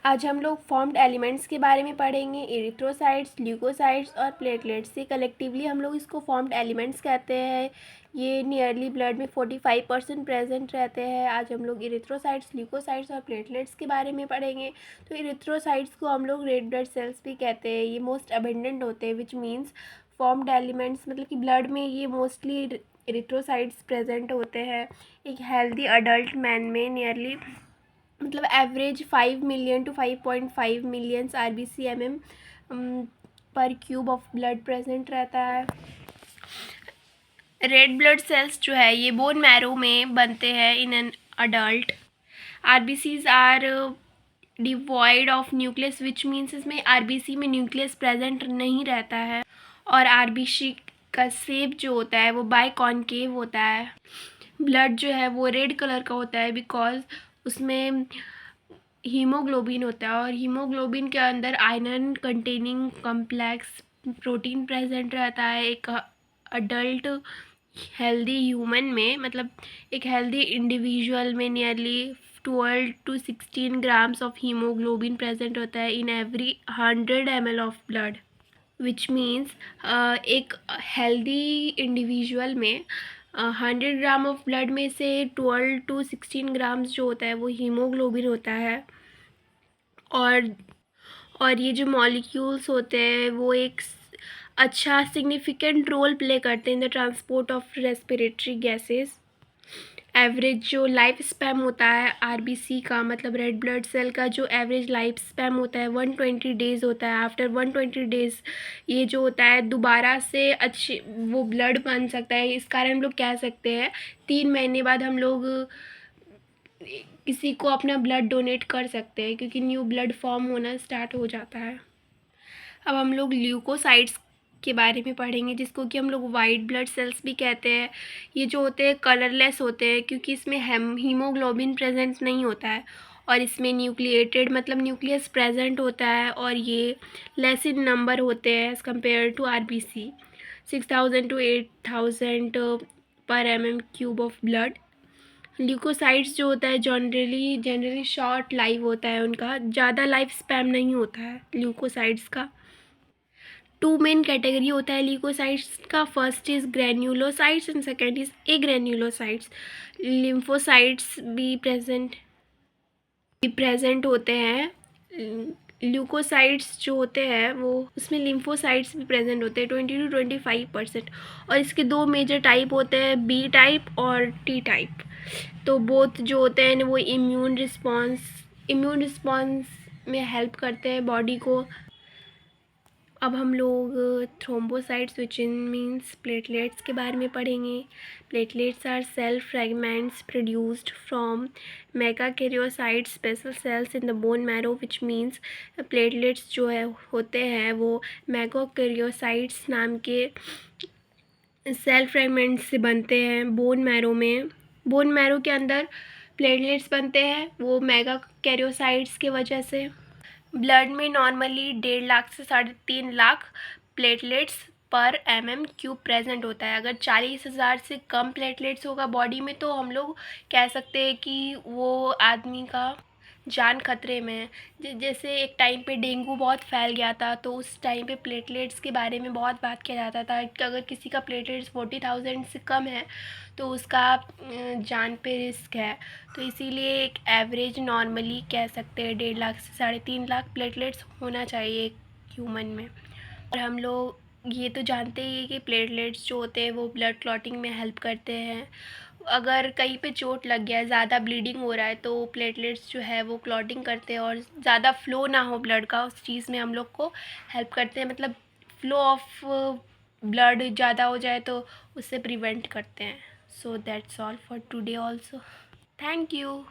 आज हम लोग फॉर्म्ड एलिमेंट्स के बारे में पढ़ेंगे। इरिथ्रोसाइट्स, ल्यूकोसाइट्स और प्लेटलेट्स से कलेक्टिवली हम लोग इसको फॉर्म्ड एलिमेंट्स कहते हैं। ये नियरली ब्लड में 45% प्रेजेंट रहते हैं। आज हम लोग इरिथ्रोसाइट्स, ल्यूकोसाइट्स और प्लेटलेट्स के बारे में पढ़ेंगे। तो इरिथ्रोसाइट्स को हम लोग रेड ब्लड सेल्स भी कहते हैं। ये मोस्ट अबेंडेंट होते हैं, विच मीन्स फॉर्म्ड एलिमेंट्स, मतलब कि ब्लड में ये मोस्टली इरिथ्रोसाइट्स प्रेजेंट होते हैं। एक हेल्दी अडल्ट मैन में नियरली मतलब average 5 million to 5.5 millions RBC/mm पर क्यूब ऑफ ब्लड प्रेजेंट रहता है। रेड ब्लड सेल्स जो है ये बोन मैरो में बनते हैं in an adult. RBCs are devoid of nucleus, which means इसमें RBC में न्यूक्लियस प्रेजेंट नहीं रहता है। और RBC का शेप जो होता है वो बाय कॉन्केव होता है। ब्लड जो है वो रेड कलर का होता है बिकॉज उसमें हीमोग्लोबिन होता है, और हीमोग्लोबिन के अंदर iron containing complex protein present रहता है। एक अडल्ट हेल्दी ह्यूमन में, मतलब एक हेल्दी इंडिविजुअल में nearly 12 to 16 grams of haemoglobin present होता है in every 100 ml of blood, which means एक हेल्दी इंडिविजुअल में 100 ग्राम ऑफ ब्लड में से 12 to 16 ग्राम्स जो होता है वो हीमोग्लोबिन होता है। और ये जो मॉलिक्यूल्स होते हैं वो एक अच्छा सिग्निफिकेंट रोल प्ले करते हैं in the transport of respiratory gases. Average जो लाइफ स्पैम होता है RBC का, मतलब रेड ब्लड सेल का जो एवरेज लाइफ स्पैम होता है 120 डेज़ होता है। आफ्टर 120 डेज़ ये जो होता है दोबारा से अच्छे वो ब्लड बन सकता है। इस कारण हम लोग कह सकते हैं 3 महीने बाद हम लोग किसी को अपना ब्लड डोनेट कर सकते हैं, क्योंकि न्यू ब्लड फॉर्म होना स्टार्ट हो जाता है। अब हम लोग ल्यूकोसाइट्स के बारे में पढ़ेंगे, जिसको कि हम लोग वाइट ब्लड सेल्स भी कहते हैं। ये जो होते हैं कलरलेस होते हैं, क्योंकि इसमें हीमोग्लोबिन प्रेजेंट नहीं होता है, और इसमें न्यूक्लिएटेड मतलब न्यूक्लियस प्रेजेंट होता है, और ये लेस इन नंबर होते हैं as compare to RBC। 6000 to 8000 पर mm³ ऑफ ब्लड। ल्यूकोसाइट्स जो होता है जनरली शॉर्ट लाइव होता है, उनका ज़्यादा लाइफ स्पैम नहीं होता है ल्यूकोसाइट्स का। 2 मेन कैटेगरी होता है ल्यूकोसाइट्स का। First is granulocytes and second is agranulocytes. Lymphocytes भी प्रेजेंट होते हैं। ल्यूकोसाइट्स जो होते हैं वो उसमें लिम्फोसाइट्स भी प्रेजेंट होते हैं 20 to 25%। और इसके 2 मेजर टाइप होते हैं, B टाइप और T टाइप। तो बोथ जो होते हैं वो इम्यून रिस्पॉन्स में हेल्प करते हैं बॉडी को। अब हम लोग thrombocytes which in means platelets के बारे में पढ़ेंगे। Platelets are cell fragments produced from megakaryocytes special cells in the bone marrow, which means platelets जो है होते हैं वो मेगाकैरियोसाइट्स नाम के सेल फ्रेगमेंट्स से बनते हैं बोन मैरो में। बोन मैरो के अंदर प्लेटलेट्स बनते हैं वो मेगाकैरियोसाइट्स की वजह से। ब्लड में नॉर्मली 1.5 लाख से 3.5 लाख प्लेटलेट्स पर mm³ प्रेजेंट होता है। अगर 40,000 से कम प्लेटलेट्स होगा बॉडी में तो हम लोग कह सकते हैं कि वो आदमी का जान खतरे में है। जैसे एक टाइम पे डेंगू बहुत फैल गया था, तो उस टाइम पे प्लेटलेट्स के बारे में बहुत बात किया जाता था कि अगर किसी का प्लेटलेट्स 40,000 से कम है तो उसका जान पे रिस्क है। तो इसीलिए एक एवरेज नॉर्मली कह सकते हैं 1.5 लाख से 3.5 लाख प्लेटलेट्स होना चाहिए एक ह्यूमन में। और हम लोग ये तो जानते ही हैं कि प्लेटलेट्स जो होते हैं वो ब्लड क्लॉटिंग में हेल्प करते हैं। अगर कहीं पे चोट लग गया है, ज़्यादा ब्लीडिंग हो रहा है, तो प्लेटलेट्स जो है वो क्लॉटिंग करते हैं और ज़्यादा फ्लो ना हो ब्लड का, उस चीज़ में हम लोग को हेल्प करते हैं। मतलब फ्लो ऑफ ब्लड ज़्यादा हो जाए तो उससे प्रिवेंट करते हैं। So that's all for today also. Thank you.